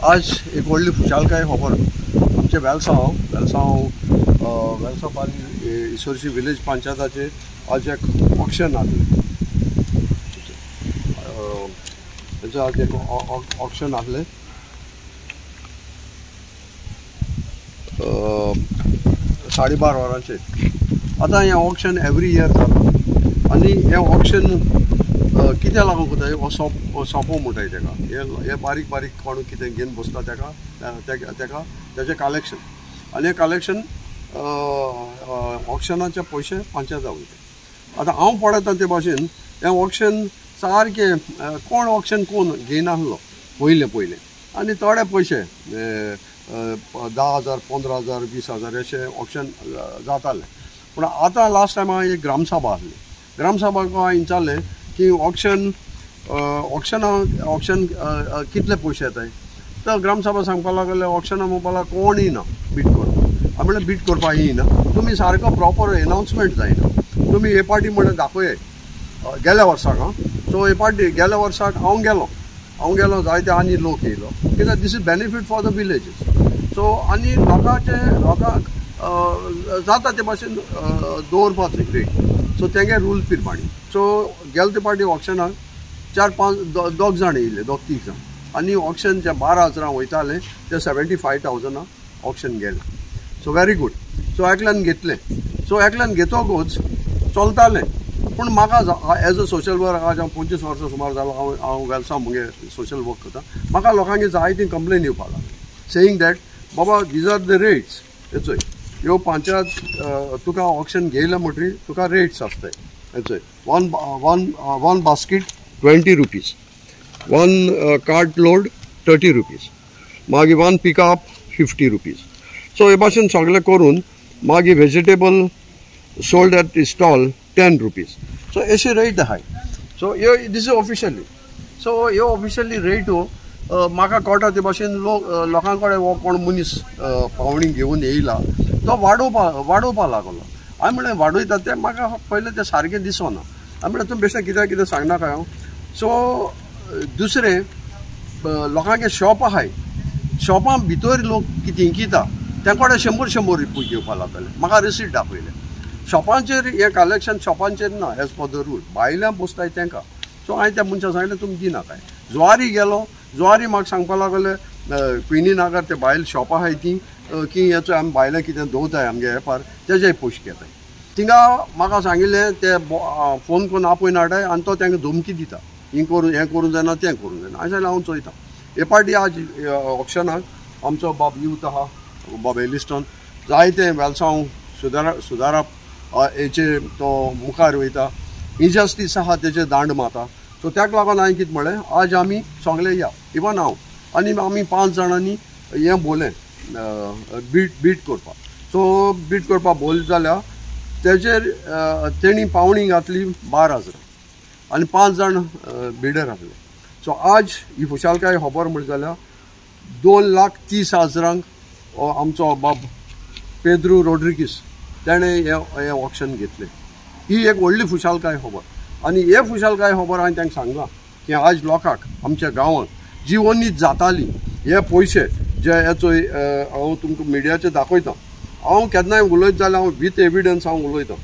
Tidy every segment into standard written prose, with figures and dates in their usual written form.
आज एक व्हडली खुशालकाय खबर आमचे वेलसांव पाली इसोरशी विलेज पंचायताचे आज एक ऑक्शन आहलें आज एक ऑक्शन आहलें 12:30 वरांचेर. आतां हें ऑक्शन एवरी इयर जाता आनी हें ऑक्शन कितें लागून कोताय हो सोंपो म्हणटाय तेका. हे बारीक बारीक कोण कितें घेवन बसता तेका तेजें कलेक्शन आनी हें कलेक्शन ऑक्शनाचे पयशे पंचायता वयता. आतां हांव पळयता ते भाशेन हें ऑक्शन सारकें कोण ऑक्शन कोण घेयनासलो पयलें आनी थोडे पयशे 10,000 15,000 20,000 अशें ऑक्शन जातालें. पूण आतां लास्ट टायम हांव एक ग्रामसभा आहली. ग्रामसभाक हांवें विचारलें की ऑक्शन कितले पयशे येताय. तर ग्रामसभा सांगपाक लागले ऑक्शना म्हणपाक लागलो कोणूय ना बीट करपाक. हांवें म्हणलें बीट करपाक येयना तुमी सारको प्रॉपर एनावन्समेंट जायना. तुमी हे पाटी म्हणून दाखोय गेल्या वर्साक. सो हे पाटी गेल्या वर्साक हांव गेलो जायते आनी लोक येयलो कित्याक this is benefit for the villages. So आनी लोकांक जाता ते भाशेन दवरपाचें रेट. सो तेंगे रूल प्रमाणे. सो गेले ते पाटी ऑक्शनाक 4-5 जाण येयले 2-3 जाण आनी ऑक्शन जे 12,000 वयताले ते 75,000 ऑक्शन गेले. So very good. सो एकल्यान घेतलें. सो एकल्यान घेतोकूच चलतालें. पूण म्हाका एज अ सोशल वर्कर आज हांव 25 वर्सां सुमार जालो हांव वेलसांव मुगे सोशल वर्क करता. म्हाका लोकांची जायती कंप्लेन येवपाक लागली सेयींग दॅट बाबा दीज आर द रेट्स. हेचोय ह्यो पंचायत तुका ऑक्शन घेयला म्हणटरी तुका रेट्स आसताय. हेचोय one basket 20 rupees, one cart load 30 rupees, मागीर वन पिकअप 50 रुपीज. सो हे भाशेन सगळें करून मागीर vegetable sold at stall 10 rupees. So अशी रेट आहाय. सो ह्यो दीस इज ऑफिशियली. सो ह्यो ऑफिशियली रेटू म्हाका कळटा ते भाशेन लोकां कडेन हो कोण मनीस पावणी घेवन येयला तो वाडोवपा लागलो. हांवें म्हणलें वाडयता तें म्हाका पयलें तें सारकें दिसना. हांवें म्हणलें तुमी बेश्टें कितें सांगनाका हांव. सो दुसरें लोकांचे शॉप आहाय. शॉपां भितर लोक कितें किता तेंकोडे 100 रुपया घेवपा लागले. म्हाका रिसीट दाखयलें. शॉपांचेर हें कलेक्शन शॉपांचेर ना एज पर द रूल भायल्यान बसताय तेंकां. सो हांवें त्या मनशाक सांगलें तुमी दिनाकाय. जुवारी गेलो. जुवारी म्हाका सांगपा लागले क्विनी नागर ते भायल शॉप आहाय ती की हेचो आमी भायलें कितें दवरताय आमगे एपार तेजे पयशे घेताय. थिंगा म्हाका सांगिल्लें ते फोन करून आपयन हाडाय आनी तो तांकां धमकी दिता हें करूं जायना तें करूं जायना. हांवें सांगलें हांव चोयता. हे पाटी आज ऑक्शनाक आमचो बाब यूथ आहा बाब एलिस्टन जायते वेलसांव सुदारप हेचे तो मुखार वयता. इनजस्टीस आहा तेजे दांड माता. सो त्याक लागून हांवें कितें म्हणलें आज आमी सगळे या इवन हांव आनी आमी 5 जाणांनी हें बोलें बीट करपाक. सो बीट करपाक बोल जाल्यार तेजेर तेणी पावणी घातली 12,000 आनी 5 जाण बिडर आहले. सो आज ही खुशालकाय खबर म्हणटा जाल्यार 2,30,000 आमचो बाब पेद्रू रोड्रिगीस तेणें हें ऑक्शन घेतलें. ही एक व्हडली खुशालकाय खबर. आनी हे खुशालकाय खबर हांवें तांकां सांगलां की आज लोकांक आमच्या गांवांत जी वनीत जाताली हे पयशे जे हेचो हांव तुमकां मिडियाचेर दाखयता. हांव केन्नाय उलयता जाल्यार हांव विथ एविडन्स हांव उलयतां.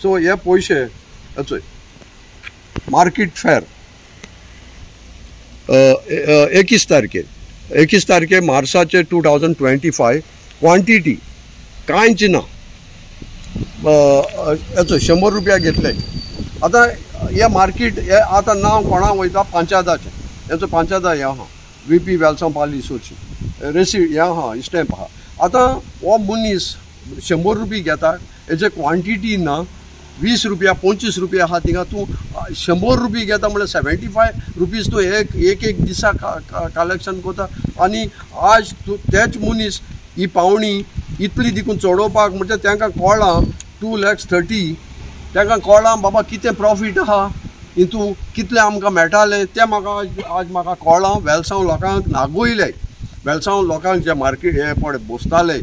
सो हे पयशे हेचोय मार्केट फेर 21 तारखेर मार्चाचे 2025 क्वांटिटी कांयच ना. हेचो 100 रुपया घेतले. आतां हे मार्केट हे आतां नांव कोणाक वयता पंचायताचें. हेचो पंचायता हें आहा VP वेलसांव पाली इसोरची रेसिप्ट हें आहा स्टॅम्प आहा. आतां हो मनीस 100 रुपया घेता हेजे क्वांटिटी ना 20 रुपया 25 रुपया आहा. थिंगा तूं 100 रुपया घेता म्हणल्यार 75 रुपीज तूं एक दिसा कलेक्शन करता. आनी आज तूं तेच मनीस ही पावणी इतली देखून चडोवपाक म्हणजे तांकां कळ्ळां 2,30,000 तांकां कळ्ळां बाबा कितें प्रॉफीट आहा हितून कितलें आमकां मेळटालें तें म्हाका आज म्हाका कळ्ळां. वेलसांव लोकांक नागोयले. वेलसांव लोकांक जे मार्केट हे पळय बसताले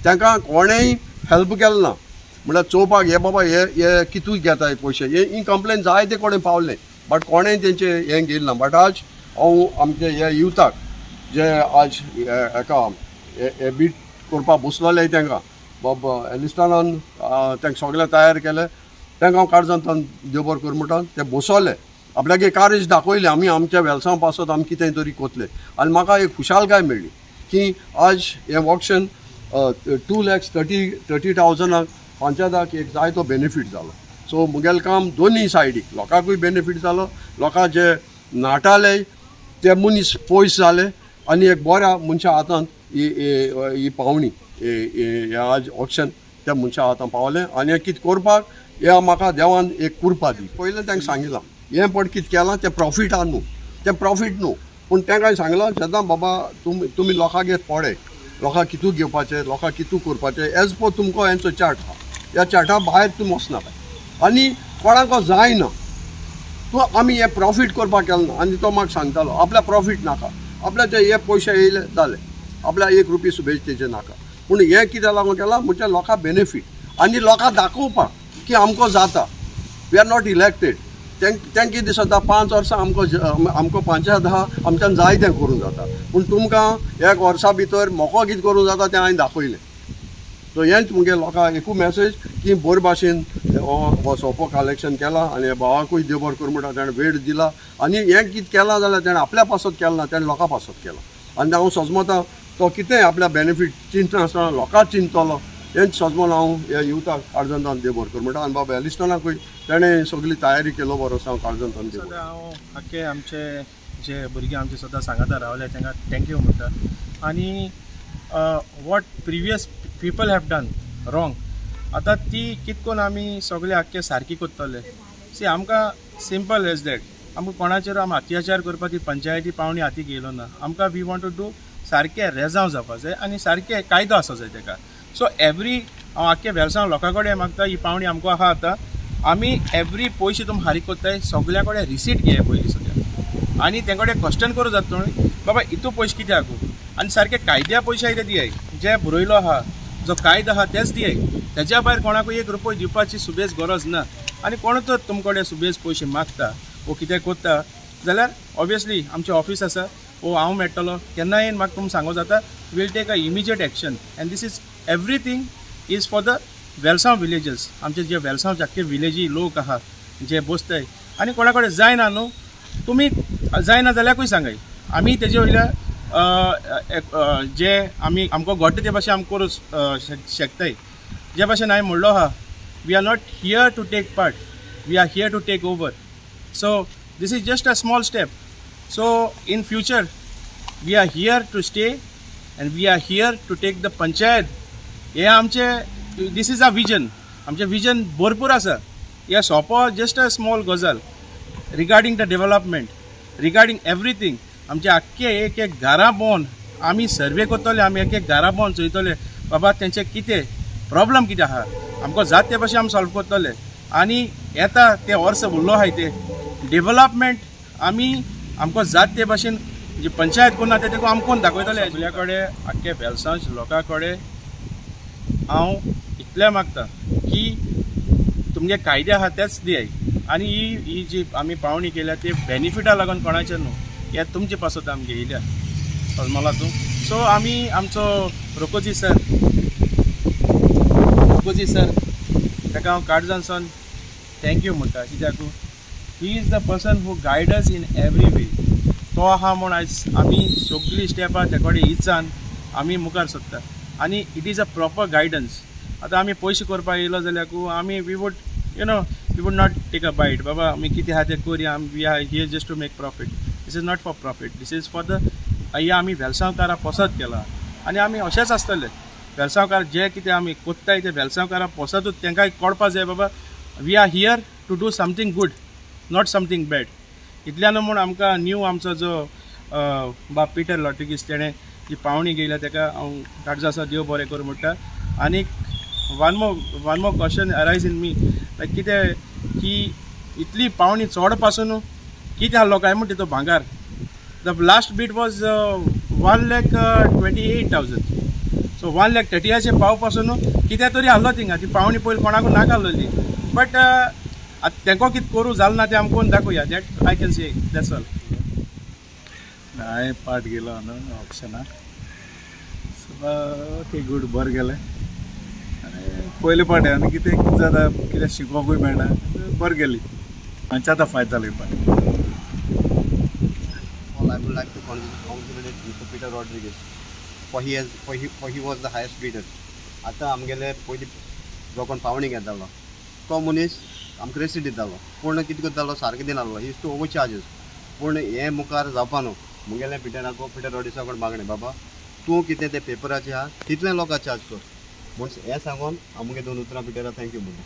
तांकां कोणेंय हेल्प केलें ना. म्हळ्यार चोवपाक हे बाबा हे कितूय घेताय पयशे ही कंप्लेन जायते कोणें पावलें बट कोणेंय तेंचें हें घेयलें ना. बट आज हांव आमचे ह्या युथाक जे आज एका बीट करपाक बसलेले तांकां बाब एलिस्टनान तांकां सगळें तयार केलें तांकां हांव काळजांतल्यान देव बरें करूं म्हणटा ते बसवले आपल्याक एक कारेज दाखयलें आमी आमच्या वेलसांव पासत आमी कितें तरी कोतले आनी म्हाका एक खुशालकाय मेळ्ळी की आज हें ऑक्शन 2,30,000 पंचायताक एक जाय तो बेनिफीट जालो सो मुगेलें काम दोनी सायडीक लोकांकूय बेनिफीट जालो लोकां जे नाटाले ते मनीस पयस जाले आनी एक बऱ्या मनशा हातांत ही पावणी आज ऑक्शन त्या मनशा हातांत पावलें आनी हें कितें करपाक हें म्हाका देवान एक कुरपा दी पयलें तांकां सांगिलां हें पण कितें केलां तें प्रॉफिटा न्हू तें प्रॉफीट न्हू पूण तांकां सांगलां सदां बाबा तुमी लोकांगेर पडे लोकांक कितू घेवपाचें लोकांक कितू करपाचें एज पर तुमकां हेंचो चार्ट आहा ह्या चार्टा भायर तुमी वचनाका आनी कोणाक जायना तूं आमी हें प्रॉफीट करपाक केलें ना आनी तो म्हाका सांगतालो आपल्या प्रॉफीट नाका आपल्याचे हे पयशे येयले जाले आपल्या 1 रुपया सुबेज तेजे नाका पूण हें कित्याक लागून केलां म्हणजे लोकांक बेनिफीट आनी लोकांक दाखोवपाक की आमकां जाता वी आर नॉट इलेक्टेड तें कितें दिसता 5 वर्सां आमकां पंचायत आहा आमच्यान जाय तें करूंक जाता पूण तुमकां 1 वर्सा भितर मोको कितें करूंक जाता तें हांवें दाखयलें सो हेंच मुगे लोकांक एकू मॅसेज की बरे भाशेन हो सोपो कलेक्शन केला आनी भावाकूय देव बरें करूं म्हणटा ताणें वेळ दिला आनी हें कितें केलां जाल्यार ताणें आपल्या पासत केलें ना ताणें लोकां पासत केलां आनी हांव सजमतां तो कितें आपल्या बेनिफीट चिंतना लोकांक चिंतलो हेंच सजमोन हांव ह्या युथाक काळजांतान देव बरें करूं म्हणटा आनी बाबा एलिस्टनाकूय ताणें सगळी तयारी केलो बरो हांव काळजांतान देव हांव आख्खे आमचे जे भुरगे आमचे सदां सांगाता रावले तांकां थँक्यू म्हणटा आनी what previous people have done wrong आतां ती कितकोन आमी सगळे आख्खे सारकी कोत्तले सी आमकां सिंपल एज दॅट आमकां कोणाचेर आमी अत्याचार करपाक ती पंचायती पावणी हातीक येयलो ना आमकां वी वॉन्ट टू डू सारकें रेजांव जावपाक जाय आनी सारकें कायदो आसो जाय ताका सो एवरी हांव आख्खे वेलसांव लोकां कडेन मागता ही पावणी आमकां आहा आतां आमी एवरी पयशे तुमी हारीक कोत्ताय सगल्या कडेन रिसीट घेया पयलीं सद्या आनी तें कडेन क्वेश्चन करूं जाता न्हू बाबा इतू पयशे कित्याक आनी सारके कायद्या पयशे ते दियाय जे बरयलो आहा जो कायदो आहा तेच दियाय तेज्या भायर कोणाकूय 1 रुपया दिवपाची सुबेज गरज ना आनी कोण तर तुम कडेन सुबेज पयशे मागता वो कितें कोत्ता जाल्यार ऑब्वियसली आमचें ऑफीस आसा वो हांव मेळटलो केन्ना येवन म्हाका तुमकां सांगूं जाता will take a immediate action and this is everything is for the Velsao villages आमचे जे वेलसांव आख्खे विलेजी लोक आहा जे बसताय आनी कोणा कडेन जायना न्हू तुमी जायना जाल्यारूय सांगाय आमी तेजे वयल्यार जे आमी आमकां घडटा ते भाशेन आमी करूं शकताय जे भाशेन हांवें म्हणलो आहा we are not here to take part we are here to take over so this is just a small step so in future we are here to stay and we are here to take the panchayat हे आमचे this is a vision आमचे vision भरपूर आसा हे सोपो just a small गजाल regarding the development regarding everything आमचे आख्खे एक घरां भोंवन आमी सर्वे करतले आमी एक घरां भोंवन चोयतले बाबा तेंचे कितें प्रॉब्लम कितें आहा आमकां जात ते भाशेन आमी सॉल्व करतले आनी येता ते वर्स उरलो आहाय ते डेव्हलपमेंट आमी आमकां जात ते भाशेन जी पंचायत करना ते आमकां दाखयतले सगल्या कडेन आख्खे वेलसांव लोकां कडेन हांव इतलें मागता की तुमगे कायदे आहा तेच दियाय आनी ही जी आमी पावणी केल्या ते बेनिफिटा लागून कोणाचें न्हू हे तुमचे पासत आमगे येयल्या मला तूं सो आमी आमचो रोकोजी सर ताका हांव काळजांतसून थँक्यू म्हणटा कित्याक he is the person who guide us in every way तो आहा म्हूण आयज आमी सगळीं स्टेपां ते कडेन इचान आमी मुखार सरता आनी it is a proper guidance आतां आमी पयशे करपाक येयलो जाल्यार आमी we would not take a bite बाबा आमी कितें आहा तें करया we are here just to make profit this is not for profit this is for the ह्या आमी वेलसांवकारां पसत केला आनी आमी अशेंच आसतले वेलसांवकार जे कितें आमी कोत्ताय ते वेलसांवकारां पसतूच तांकां कळपा जाय बाबा we are here to do something good not something bad इतल्यान म्हूण आमकां न्यू आमचो जो बाब पिटर लॉट्रिगीस तेणें जी पावणी घेयल्या ताका हांव काळजासा देव बरें करूं म्हणटा आनीक वन मोर क्वेश्चन अरायज इन मी लायक कितें की इतली पावणी चड पासून कितें आसलो काय म्हणटा तो भांगार द लास्ट बीट वॉज 1,28,000 सो 1,30,000 पाव पासून कितें तरी आसलो थिंगा ती पावणी पयलीं कोणाकूय नाका आसलोली बट तांकां कितें करूं जालें ना तें आमकां दाखोवया that I can say that's all हांवें पार्ट घेतलो न्हू ऑप्शनाक. सो ओके गूड बरें गेलें. आनी पयले पार्टी आनी कितें जाता कितें शिकोवपूय मेळटा बरें गेली. आमचे आतां फायद जालो ही party. I would like to congratulate Mr. Peter Rodriguez for he was the highest bidder. आता आमगेले पयलीं जो कोण पावणी घेतालो तो मनीस आमकां रेसीट दितालो पूण कितें करतालो सारकें दिनालो ही टू ओवर चार्जीस. पूण हें मुखार जावपा न्हू. मुगेलें पिटर रॉड्रिगेसा कडेन मागणें बाबा तूं कितें तें पेपराचें आहा तितलें लोकांक चार्ज कर म्हूण हें सांगून आमगे 2 उतरां पिटरा थँक्यू म्हणटा.